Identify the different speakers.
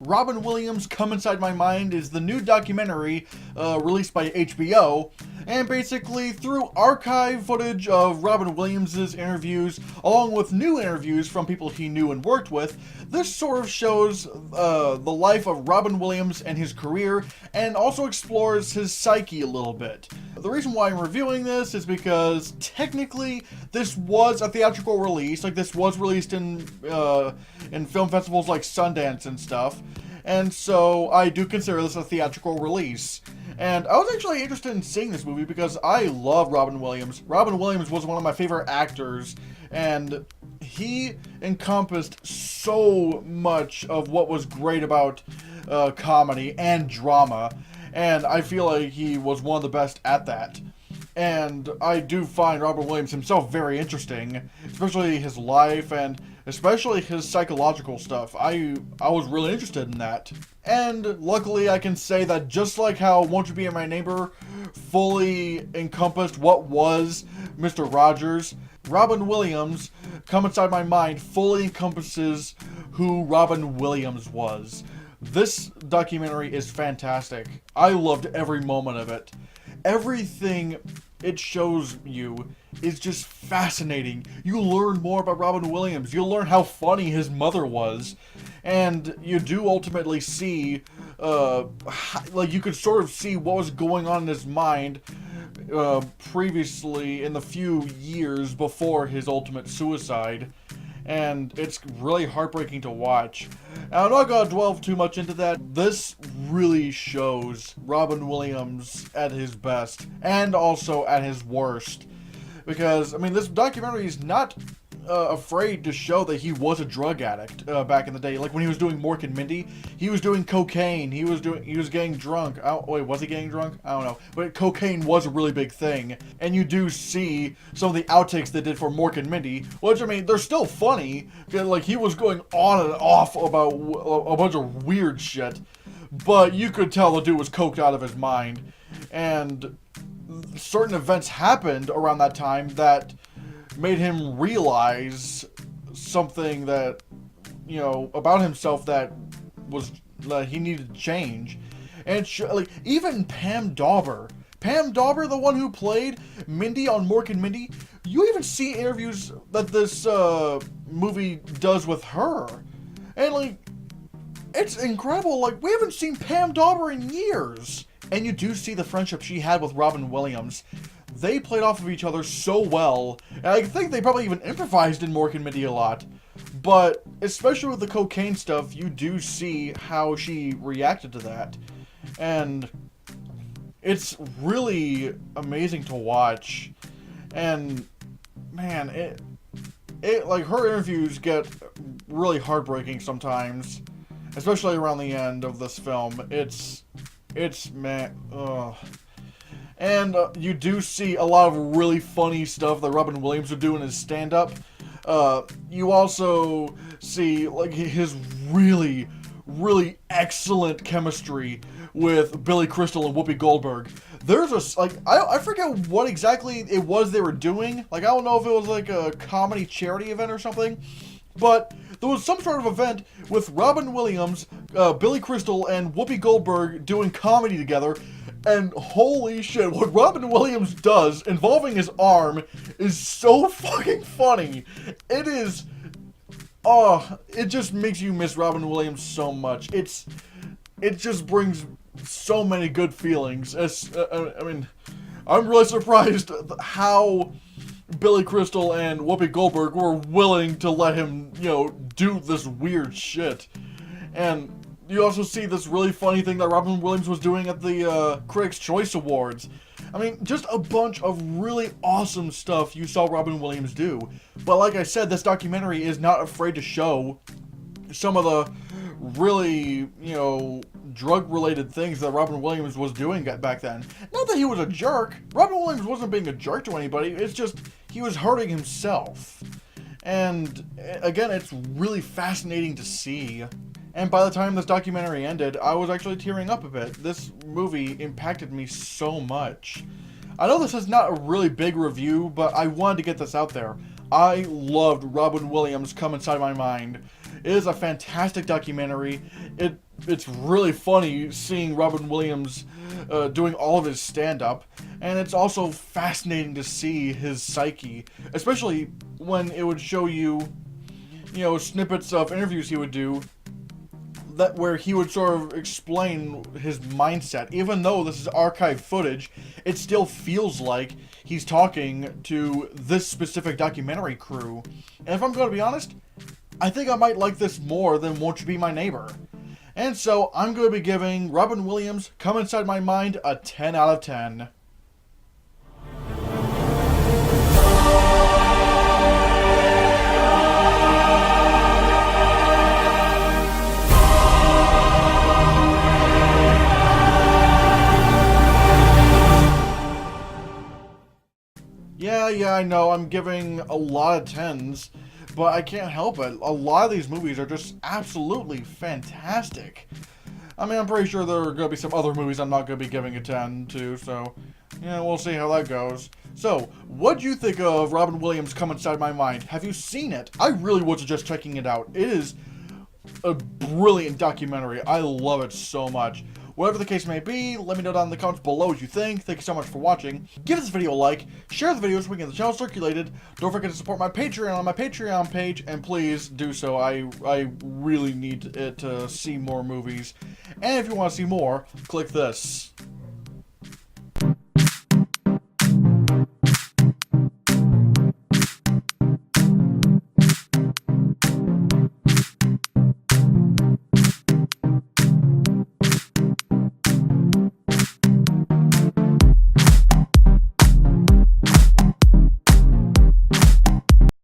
Speaker 1: Robin Williams' Come Inside My Mind is the new documentary released by HBO, and basically through archive footage of Robin Williams' interviews, along with new interviews from people he knew and worked with, this sort of shows the life of Robin Williams and his career, and also explores his psyche a little bit. The reason why I'm reviewing this is because technically this was a theatrical release, like this was released in film festivals like Sundance and stuff, and so I do consider this a theatrical release. And I was actually interested in seeing this movie because I love Robin Williams. Robin Williams was one of my favorite actors, and he encompassed so much of what was great about comedy and drama, and I feel like he was one of the best at that. And I do find Robin Williams himself very interesting, especially his life and especially his psychological stuff. I was really interested in that. And luckily I can say that just like how Won't You Be My Neighbor fully encompassed what was Mr. Rogers, Robin Williams' Come Inside My Mind fully encompasses who Robin Williams was. This documentary is fantastic. I loved every moment of it. Everything it shows you is just fascinating. You learn more about Robin Williams. You learn how funny his mother was. And you do ultimately see, like you could sort of see what was going on in his mind previously in the few years before his ultimate suicide. And it's really heartbreaking to watch. Now, I'm not going to dwell too much into that. This really shows Robin Williams at his best, and also at his worst. Because, I mean, this documentary is not afraid to show that he was a drug addict back in the day. Like when he was doing Mork and Mindy, he was doing cocaine. He was getting drunk. Wait, was he getting drunk? I don't know. But cocaine was a really big thing. And you do see some of the outtakes they did for Mork and Mindy, which, I mean, they're still funny. Like, he was going on and off about a bunch of weird shit. But you could tell the dude was coked out of his mind. And certain events happened around that time that made him realize something that, you know, about himself that he needed to change. And like, even Pam Dawber, the one who played Mindy on Mork and Mindy, you even see interviews that this movie does with her. And like, it's incredible. Like, we haven't seen Pam Dawber in years. And you do see the friendship she had with Robin Williams. They played off of each other so well, and I think they probably even improvised in Mork and Mindy a lot. But, especially with the cocaine stuff, you do see how she reacted to that. And it's really amazing to watch. And, man, it like, her interviews get really heartbreaking sometimes. Especially around the end of this film. It's, man, ugh. And you do see a lot of really funny stuff that Robin Williams would do in his stand-up. You also see like his really, really excellent chemistry with Billy Crystal and Whoopi Goldberg. There's I forget what exactly it was they were doing. Like, I don't know if it was like a comedy charity event or something. But there was some sort of event with Robin Williams, Billy Crystal, and Whoopi Goldberg doing comedy together. And holy shit, what Robin Williams does involving his arm is so fucking funny. It is, it just makes you miss Robin Williams so much. It just brings so many good feelings. I mean, I'm really surprised how Billy Crystal and Whoopi Goldberg were willing to let him, you know, do this weird shit. And you also see this really funny thing that Robin Williams was doing at the Critics' Choice Awards. I mean, just a bunch of really awesome stuff you saw Robin Williams do. But like I said, this documentary is not afraid to show some of the really, you know, drug-related things that Robin Williams was doing back then. Not that he was a jerk. Robin Williams wasn't being a jerk to anybody. It's just he was hurting himself. And again, it's really fascinating to see. And by the time this documentary ended, I was actually tearing up a bit. This movie impacted me so much. I know this is not a really big review, but I wanted to get this out there. I loved Robin Williams' Come Inside My Mind. It is a fantastic documentary. It it's really funny seeing Robin Williams doing all of his stand-up, and it's also fascinating to see his psyche, especially when it would show you, snippets of interviews he would do that where he would sort of explain his mindset. Even though this is archived footage, it still feels like he's talking to this specific documentary crew. And if I'm going to be honest, I think I might like this more than Won't You Be My Neighbor. And so I'm going to be giving Robin Williams' Come Inside My Mind a 10 out of 10. Yeah, I know, I'm giving a lot of 10s, but I can't help it. A lot of these movies are just absolutely fantastic. I mean, I'm pretty sure there are going to be some other movies I'm not going to be giving a 10 to, so, yeah, we'll see how that goes. So, what do you think of Robin Williams' Come Inside My Mind? Have you seen it? I really would suggest checking it out. It is a brilliant documentary. I love it so much. Whatever the case may be, let me know down in the comments below what you think. Thank you so much for watching. Give this video a like, share the video so we can get the channel circulated. Don't forget to support my Patreon on my Patreon page, and please do so. I really need it to see more movies. And if you want to see more, click this.